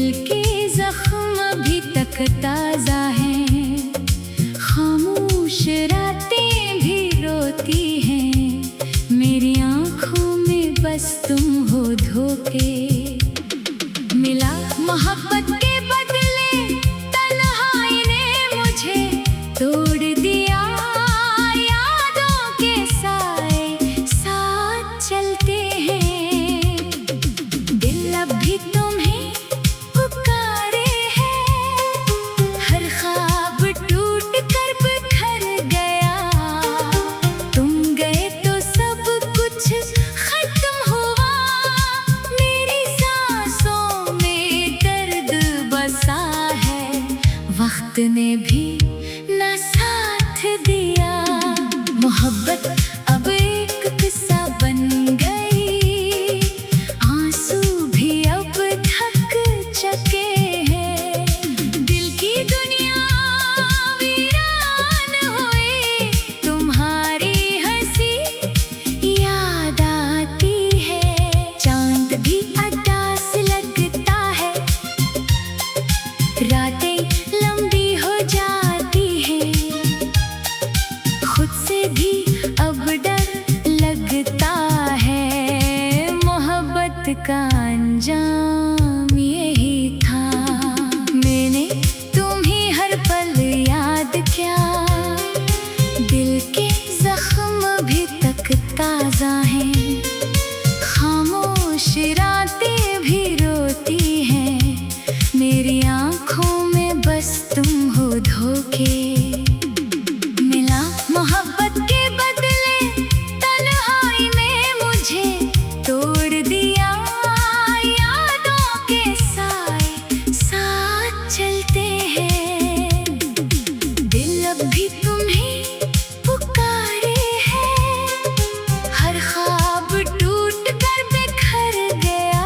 दिल के जख्म अभी तक ताजा हैं, खामोश रातें भी रोती हैं, मेरी आँखों में बस तुम हो धोखे। मिला मोहब्बत के बदले तन्हाई ने मुझे तोड़ दिया, यादों के साए साथ चलते हैं, दिल अब भी तुम्हें पुकारे है, हर ख्वाब टूट कर बिखर गया, तुम गए तो सब कुछ खत्म हुआ, मेरी सांसों में दर्द बसा है, वक्त ने भी ना साथ दिया। मोहब्बत अब एक किस्सा बन गई, आंसू भी अब थक चुके हैं, दिल की दुनिया वीरान हुई, तुम्हारी हंसी याद आती है, चांद भी उदास लगता है, रातें लंबी हो जाती हैं, खुद से भी अब डर लगता है, मोहब्बत का अंजाम यही था, मैंने तुम्हें हर पल याद किया, दिल के जख्म अभी तक ताजा हैं, खामोश रातें भी रोती हैं, मेरी आँखों में बस तुम हो धोखे। मिला मोहब्बत के बदले तन्हाई ने मुझे तोड़ दिया, यादों के साए साथ चलते हैं, दिल अब भी तुम्हें पुकारे है, हर ख्वाब टूट कर बिखर गया,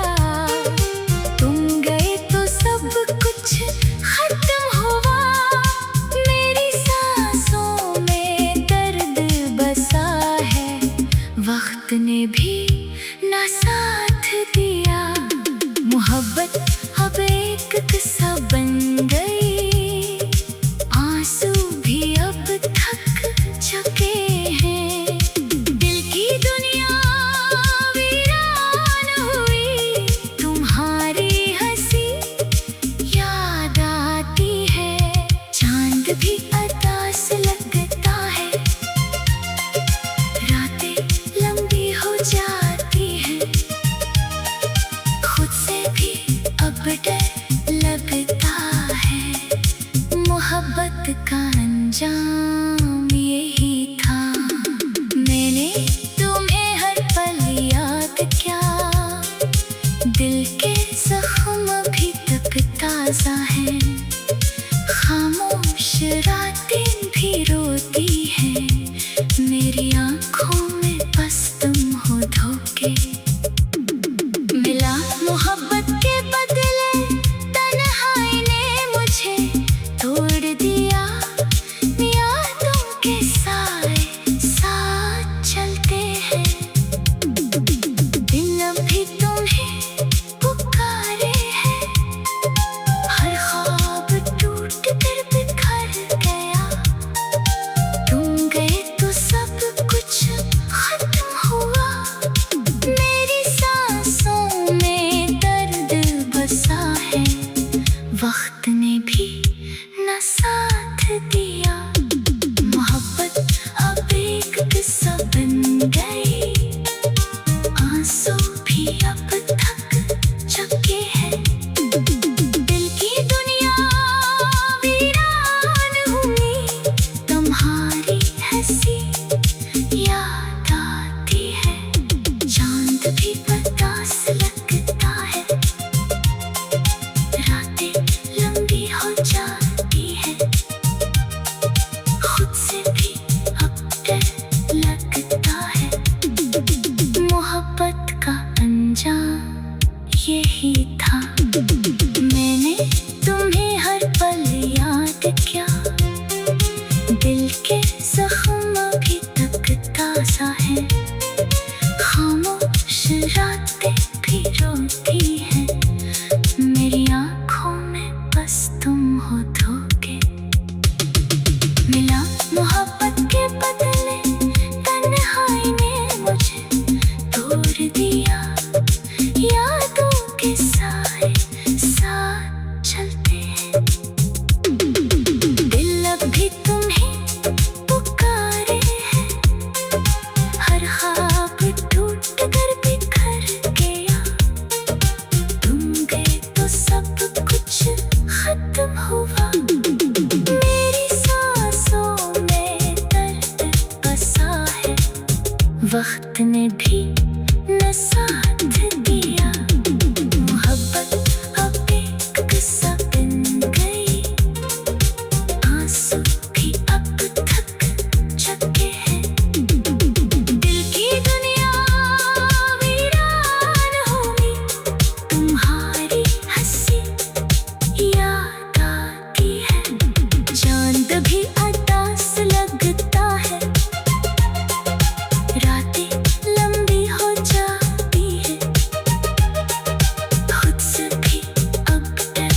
तुम गए तो सब कुछ खत्म हुआ, मेरी सांसों में दर्द बसा है, वक्त ने भी ना साथ दिया। मोहब्बत अब एक किस्सा बन गई, आंसू भी अब थक चुके हैं, दिल की दुनिया वीरान हुई, तुम्हारी हंसी याद आती है, चांद भी उदास लगता है, रातें लंबी हो जाती हैं, खुद से भी अब डर लगता है, मोहब्बत का अंजाम यही था, मैंने तुम्हें हर पल याद किया, दिल के जख्म अभी तक ताजा हैं, खामोश रातें भी रोती हैं, मेरी आँखों में बस तुम हो धोखे। मिला मोहब्बत के बदले तन्हाई ने मुझे तोड़ दिया, यादों के साए साथ चलते हैं, दिल अब भी तुम्हें पुकारे है, हर ख्वाब वक्त ने भी न साथ दिया। मोहब्बत अब एक किस्सा बन गई, आंसू भी अब थक चुके हैं। दिल की दुनिया वीरान होगी, तुम्हारी हंसी याद आती है। चांद भी उदास लगता है, रातें लंबी हो जाती है। खुद से भी अब डर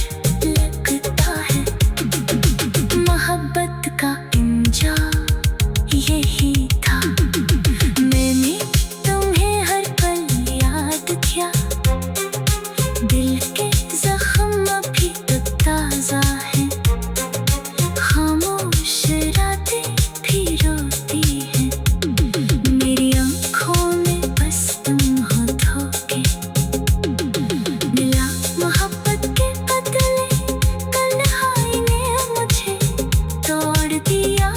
लगता है। मोहब्बत का इंजाम यही था, मैंने तुम्हें हर पल याद किया। दिल के जख्म अभी तक ताजा है, खामोश रातें भी रोती हैं। मेरी आँखों में बस तुम हो धोखे, मिला मोहब्बत के बदले तन्हाई ने मुझे तोड़ दिया।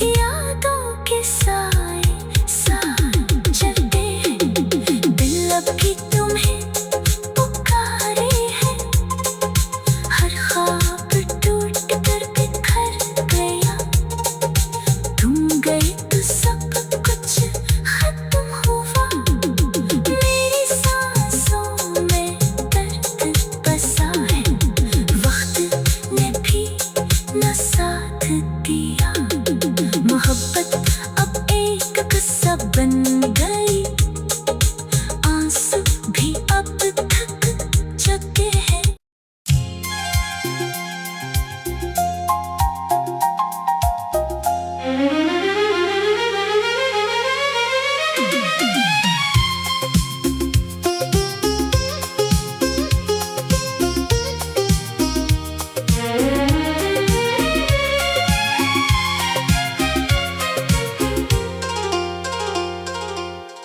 यादों के साए साए चलते हैं, दिल अब भी तुम्हें पुकारे है। हर ख्वाब टूट कर बिखर गया, तुम गए तो सब कुछ खत्म हुआ। मेरी सांसों में दर्द बसा है, वक्त ने भी न साथ दिया। मोहब्बत अब एक किस्सा बन गई, आंसू भी अब थक चुके हैं।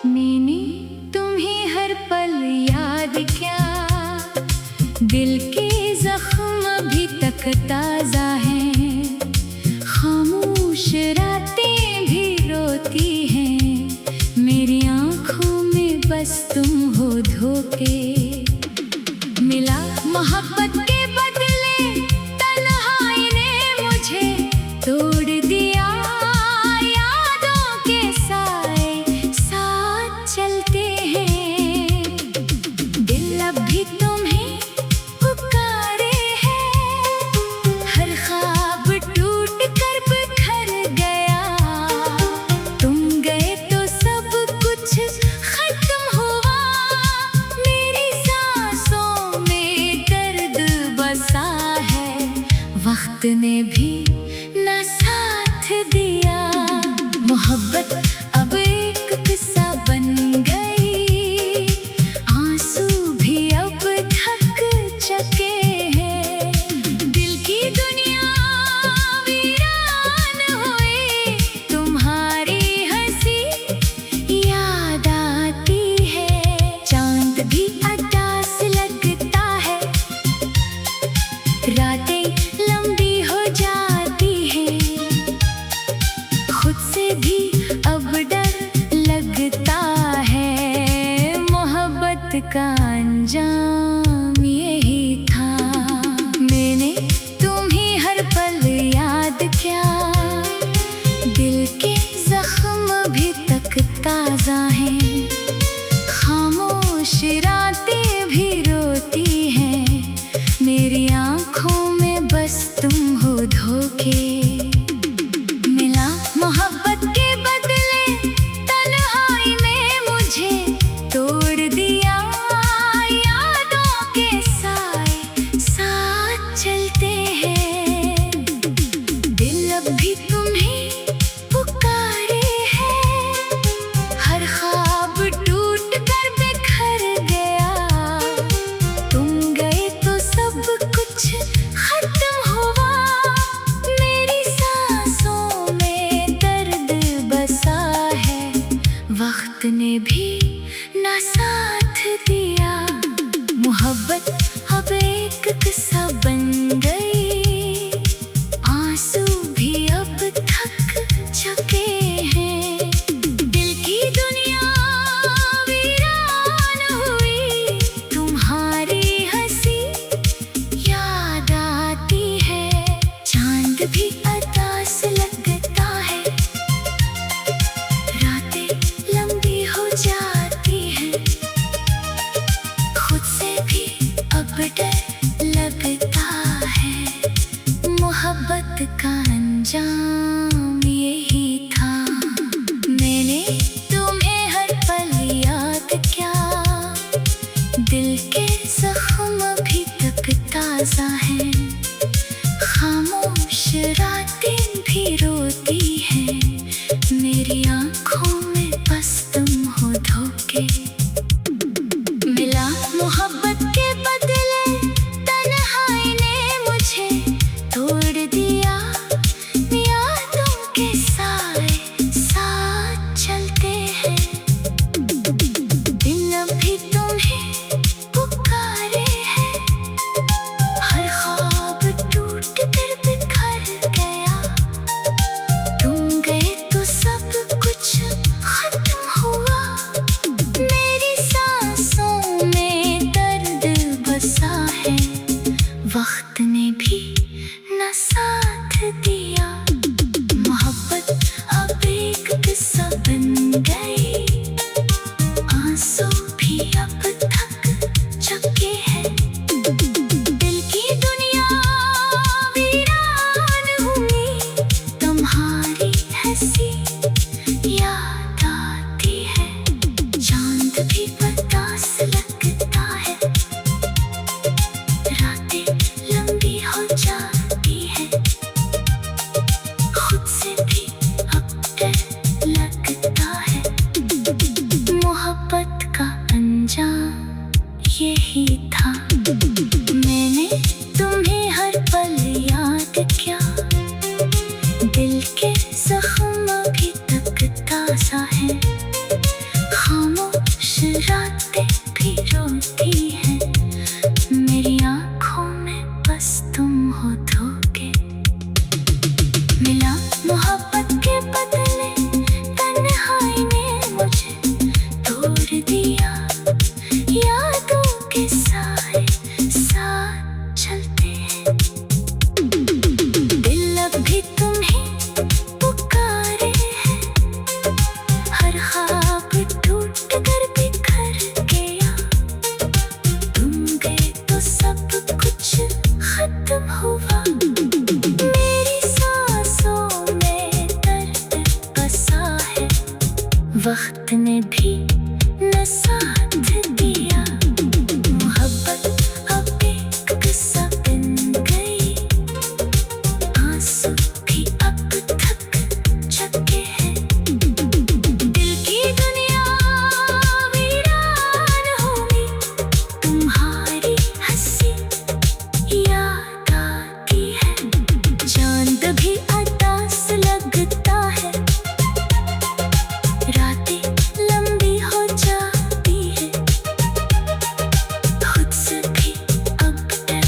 मैंने तुम्हें हर पल याद किया, दिल के जख्म अभी तक ताजा हैं। खामोश रातें भी रोती हैं, मेरी आँखों में बस तुम हो धोखे। मिला मोहब्बत के बदले तन्हाई ने मुझे तोड़ दिया। यादों के साए साथ चलते हैं, दिल अब भी तुम्हें पुकारे है। हर ख्वाब टूट कर बिखर गया, तुम गए तो सब कुछ खत्म हुआ। मेरी सांसों में दर्द बसा है, वक्त ने भी न साथ दिया। मोहब्बत अब एक किस्सा बन गई, आंसू भी अब थक चुके हैं। दिल की दुनिया वीरान हुई, तुम्हारी हंसी याद आती है। चांद भी उदास लगता है, रातें लंबी हो जाती हैं। खुद से भी अब डर लगता है। मोहब्बत का अंजाम यही था, मैंने तुम्हें हर पल याद किया। दिल के जख्म भी तक ताजा हैं, खामोश रातें भी रोती हैं। मेरी आँखों ताजा है। खामोश रातें भी रोती हैं, मेरी आंखों में बस तुम हो धोखे। मिला मोहब्बत के बदले तन्हाई ने मुझे तोड़ दिया। यादों के साए साथ चलते हैं, दिल अभी तुम्हें पुकारे हैं। हर ख्वाब टूट कर बिखर गया, तुम गए तो सब कुछ खत्म हुआ। मेरी सांसों में दर्द बसा है, वक्त ने भी न साथ दिया। मोहब्बत अब एक किस्सा बन गई, आंसू भी अब थक चुके हैं। दिल की दुनिया वीरान हुई, तुम्हारी हंसी याद आती है। चांद भी बरदास लगता है, रातें लंबी हो जाती है। खुद से भी अब डर लगता है। मोहब्बत का अंजाम यही था, मैंने तुम्हें हर पल याद किया। दिल के जख्म अभी तक ताजा है, खामोश रातें भी रोती हैं, मेरी आंखों में बस तुम हो धोखे। मिला मोहब्बत के बदले तन्हाई ने मुझे तोड़ दिया। यादों के साए साथ चलते हैं, दिल अभी तुम्हें पुकारे हैं। हर ख्वाब टूट कर बिखर गया, तुम गए तो सब कुछ खत्म हुआ। मेरी सांसों में दर्द बसा है, वक्त ने भी न साथ दिया। मोहब्बत अब एक किस्सा बन गई, आंसू भी अब थक चुके हैं। दिल की दुनिया वीरान हुई, तुम्हारी हंसी याद आती है। चांद भी उदास लगता है, रातें लंबी हो जाती है। खुद से भी अब डर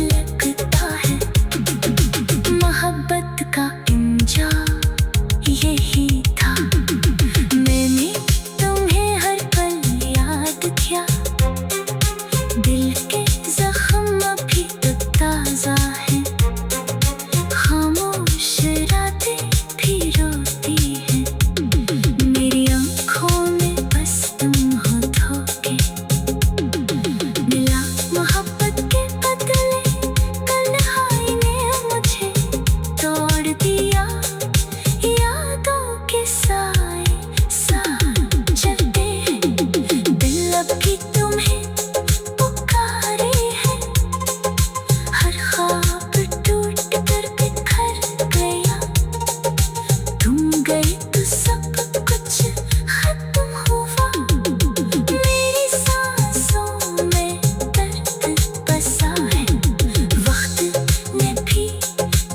लगता है। मोहब्बत का अंजाम यही था, मैंने तुम्हें हर पल याद किया। दिल के जख्म अभी तक ताजा है, खामोश रातें भी रोती हैं, मेरी आंखों में बस तुम हो धोखे। मिला मोहब्बत के बदले तन्हाई ने मुझे तोड़ दिया। यादों के साए साथ चलते हैं, दिल अभी तुम्हें पुकारे हैं। हर ख्वाब टूट कर बिखर गया, तुम गए तो सब कुछ खत्म हुआ। मेरी सांसों में दर्द बसा है, वक्त ने भी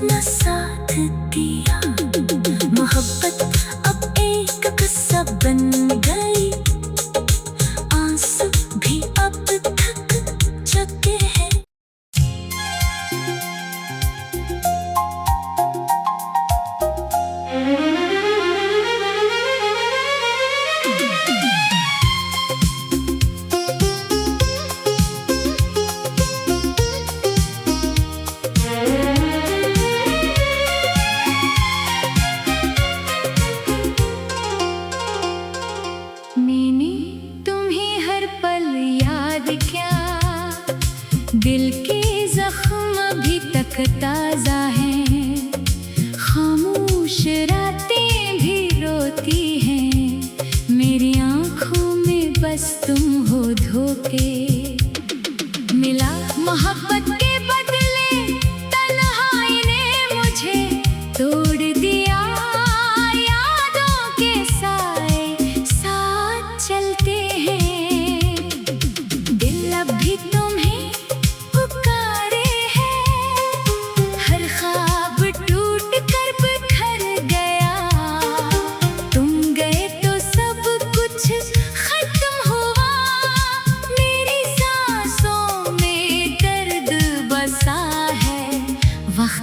न साथ दिया। मोहब्बत अब एक किस्सा बन गई, आंसू भी अब थक चुके हैं। मैंने तुम्हें हर पल याद किया, दिल के जख्म अभी तक ताजा हैं। खामोश रातें भी रोती हैं, मेरी आंखों में बस तुम हो धोखे। मिला मोहब्बत के बदले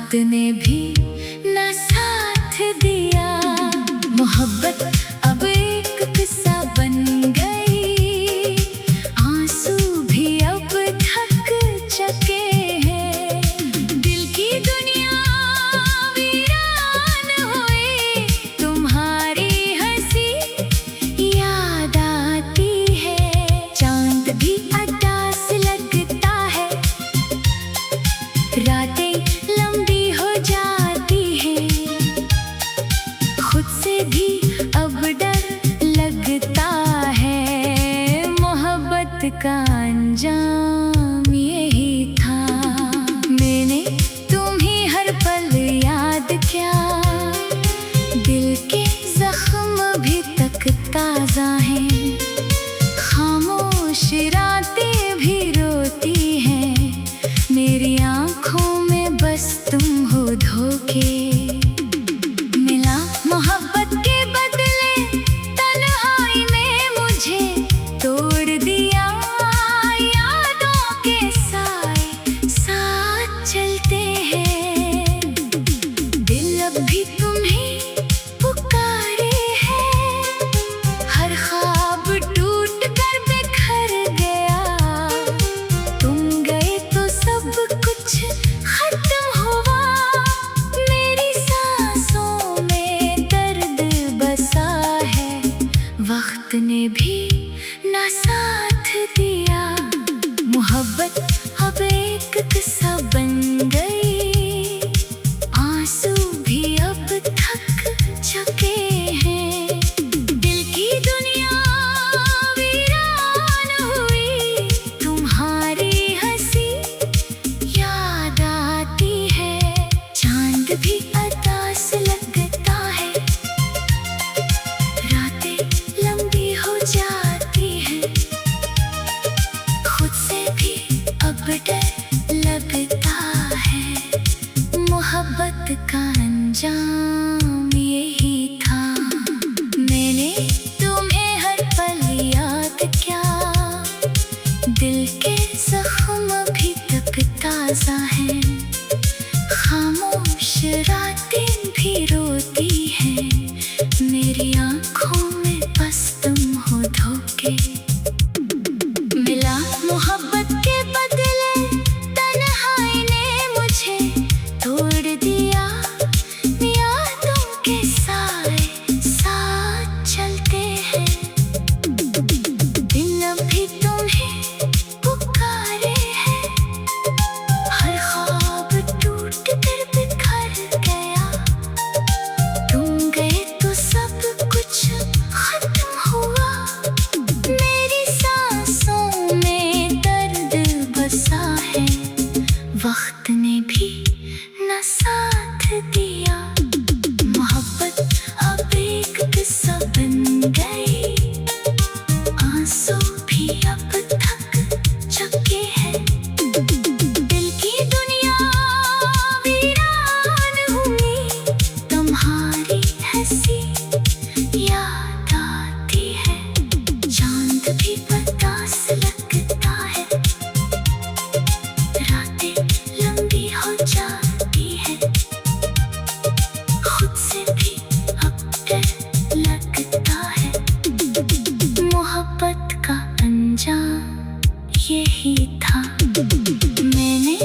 वक्त ने भी न साथ दिया। मोहब्बत अब एक किस्सा बन गई, आंसू भी अब थक चुके हैं। दिल की दुनिया वीरान हुई, तुम्हारी हंसी याद आती है। चांद भी उदास लगता है, रातें लंबी हो जाती हैं। खुद से भी अब डर लगता है, मोहब्बत का अंजाम यही था। मैंने तुम्हें हर पल याद किया, दिल के जख्म भी तक ताज़ा हैं। खामोश रातें भी रोती हैं, मेरी आँखों में बस तुम हो धोखे। मिला मोहब्बत के बदले तन्हाई ने मुझे तोड़ दिया। यादों के साए साथ चलते हैं, दिल अब भी तुम्हें पुकारे है। हर ख्वाब टूट कर बिखर गया, तुम गए तो सब कुछ खत्म हुआ। मेरी सांसों में दर्द बसा है, वक्त ने भी न साथ दिया। मोहब्बत अब एक किस्सा बन गई, आंसू भी अब थक चुके हैं। दिल की दुनिया वीरान हुई, तुम्हारी हंसी याद आती है। चांद भी उदास लगता है, रातें लंबी हो जाती हैं। खुद से भी अब डर लगता है, मोहब्बत का अंजाम यही था। मैंने तुम्हें हर पल याद किया, दिल के जख्म भी तक ताज़ा हैं। खामोश रातें भी रोती हैं, मेरी आँखों में बस तुम हो धोखे। मिला मोहब्बत के बदले तन्हाई ने मुझे तोड़ दिया। यादों के साए साथ चलते हैं, दिल अब भी तुम्हें पुकारे है। हर ख्वाब टूट कर बिखर गया, तुम गए तो सब कुछ खत्म हुआ। मेरी सांसों में दर्द बसा है, वक्त ने भी न साथ दिया। मोहब्बत अब एक किस्सा बन गई, आंसू भी अब थक चुके हैं। दिल की दुनिया वीरान हुई, तुम्हारी हंसी याद आती है। चांद भी उदास लगता है, रातें लंबी हो जाती हैं। खुद से भी अब डर लगता है, मोहब्बत का अंजाम यही था। मैंने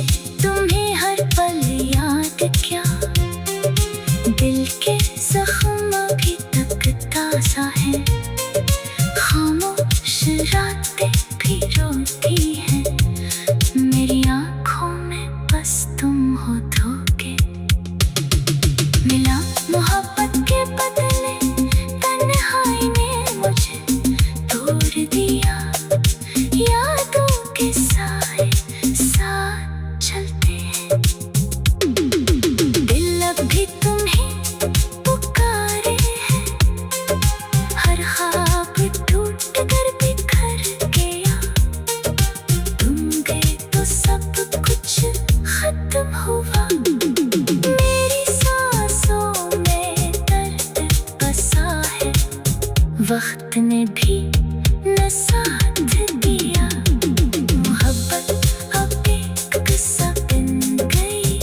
तुम्हें हर पल याद किया, दिल के जख्म भी तक ताज़ा हैं। खामोश रातें भी रोती हैं, मेरी आँखों में बस तुम हो धोखे। मिला मोहब्बत के बदले तन्हाई ने मुझे तोड़ दिया। यादों के साए साथ चलते हैं, दिल अब भी तुम्हें पुकारे है। हर ख्वाब टूट कर बिखर गया, तुम गए तो सब कुछ खत्म हुआ। मेरी सांसों में दर्द बसा है, वक्त ने भी न साथ दिया। मोहब्बत अब एक किस्सा बन गई,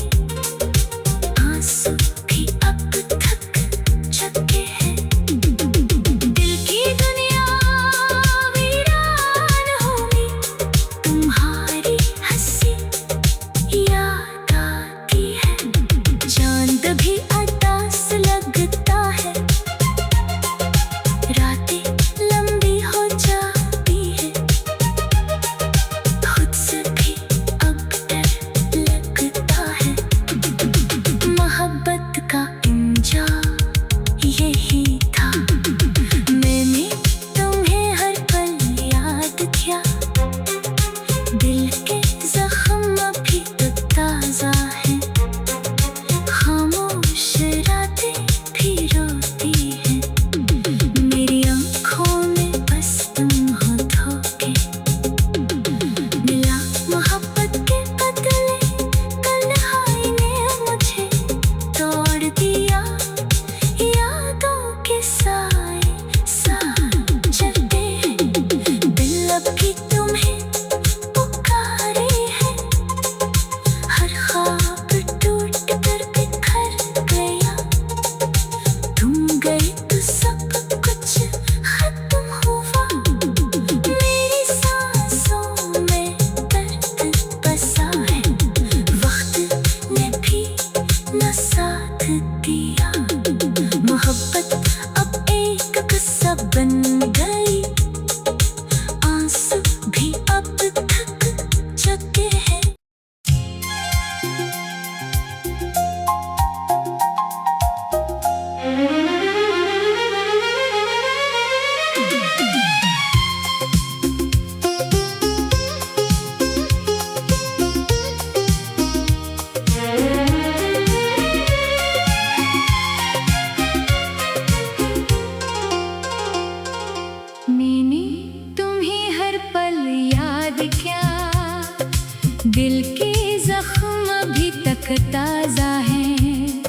तक ताजा हैं,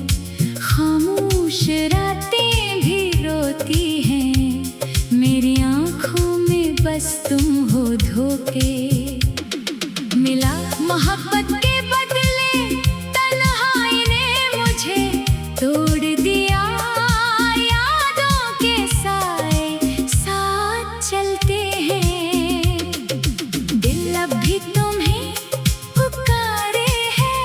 खामोश रातें भी रोती हैं, मेरी आँखों में बस तुम हो धोखे। मिला मोहब्बत के बदले तन्हाई ने मुझे तोड़ दिया, यादों के साए साथ चलते हैं, दिल अब भी तुम्हें पुकारे है,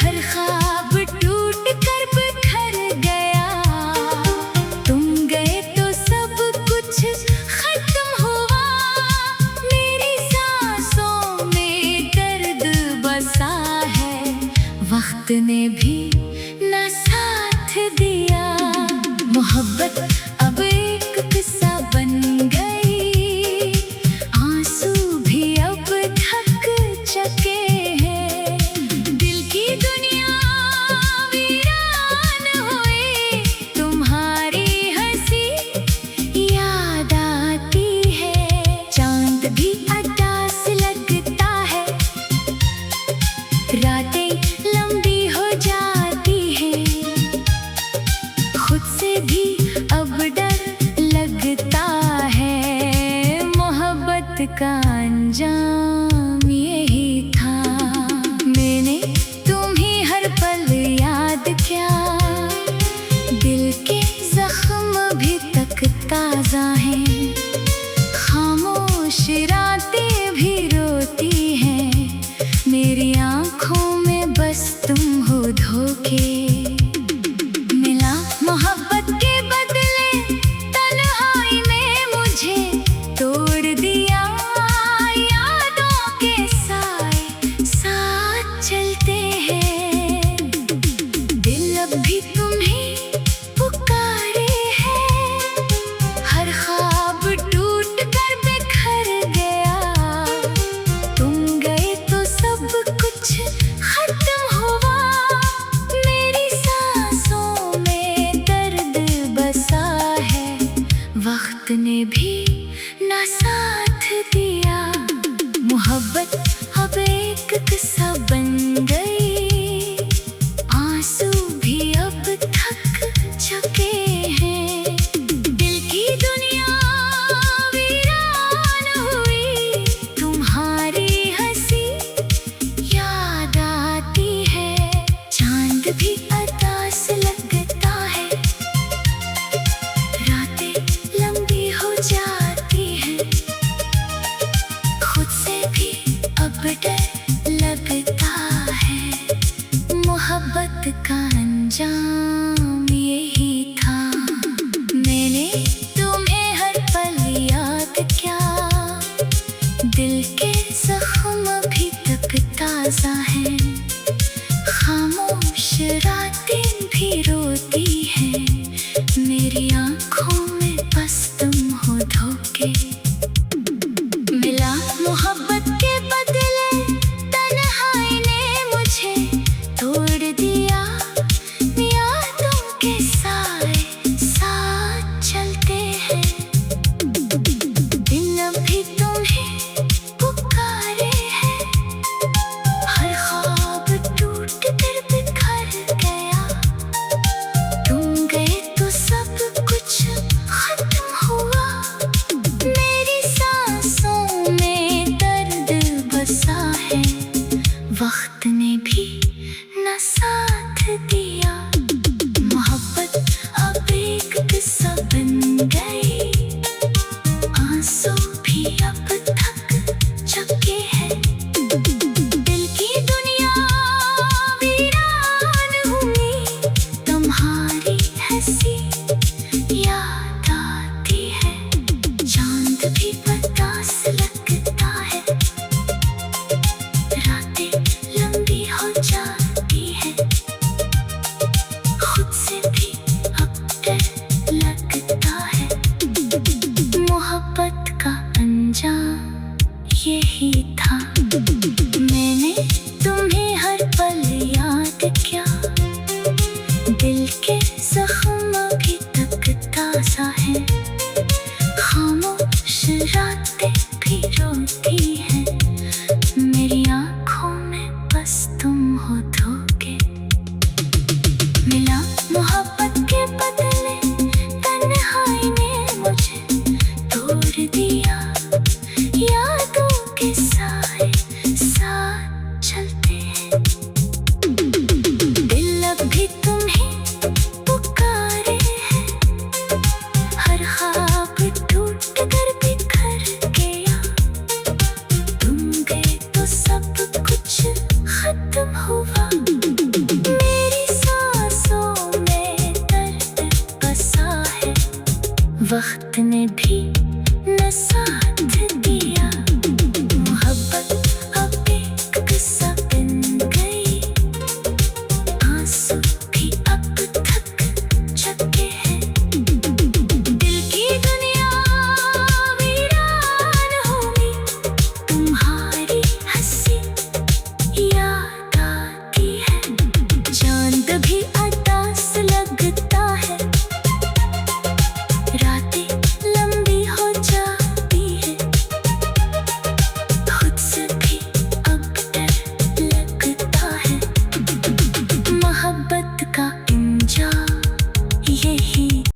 हर ख्वाब टूट कर बिखर गया, तुम गए तो सब कुछ खत्म हुआ, मेरी सांसों में दर्द बसा है, वक्त ने भी ना साथ दिया। मोहब्बत अब एक किस्सा बन गई, आंसू भी अब थक चुके हैं, दिल की दुनिया वीरान हुई, तुम्हारी हंसी याद आती है, चांद भी उदास लगता है, रातें लंबी हो जाती हैं, खुद से भी अब डर लगता है, मोहब्बत का अंजाम यही था, मैंने तुम्हें हर पल याद किया, दिल के जख्म भी तक ताजा हैं, खामोश रातें भी रोती हैं, मेरी आँखों में बस तुम हो धोखे। मिला मोहब्बत के बदले तन्हाई ने मुझे तोड़ दिया, यादों के साए साथ चलते हैं, दिल अब भी तुम्हें पुकारे है, हर ख्वाब टूट कर बिखर गया, तुम गए तो सब कुछ खत्म हुआ, मेरी सांसों में दर्द बसा है, वक्त ने भी ना साथ दिया। मोहब्बत अब एक किस्सा बन गई, आंसू भी अब थक चुके हैं, दिल की दुनिया वीरान हुई, तुम्हारी हंसी याद आती है, चांद भी उदास लगता है, रातें लंबी हो जाती हैं, खुद से भी अब डर लगता है, मोहब्बत का अंजाम यही था, मैंने तुम्हें हर पल याद किया, दिल के जख्म भी तक ताजा हैं, खामोश रातें भी रोती हैं, मेरी आँखों में बस तुम हो धोखे। मिला मोहब्बत के बदले तन्हाई ने मुझे तोड़ दिया, यादों के साए साथ चलते हैं, दिन भी तुम्हें पुकारे है, हर ख्वाब टूट कर बिखर गया, तुम गए तो सब कुछ खत्म हुआ, मेरी सांसों में दर्द बसा है, वक्त ने भी ना साथ दिया। मोहब्बत अब एक किस्सा बन गई, आंसू भी अब थक चुके हैं, दिल की दुनिया वीरान हुई, तुम्हारी हंसी याद आती है, चांद भी उदास लगता है, रातें लंबी हो जाती है, खुद से भी अब डर लगता है, मोहब्बत का अंजाम यही था, मैंने तुम्हें हर पल याद किया, दिल के जख्म भी तक ताजा है, खामोश रातें भी रोती हैं, मेरी आँखों में बस तुम हो धोखे। दफा मेरी सांसों में दर्द बसा है। वक्त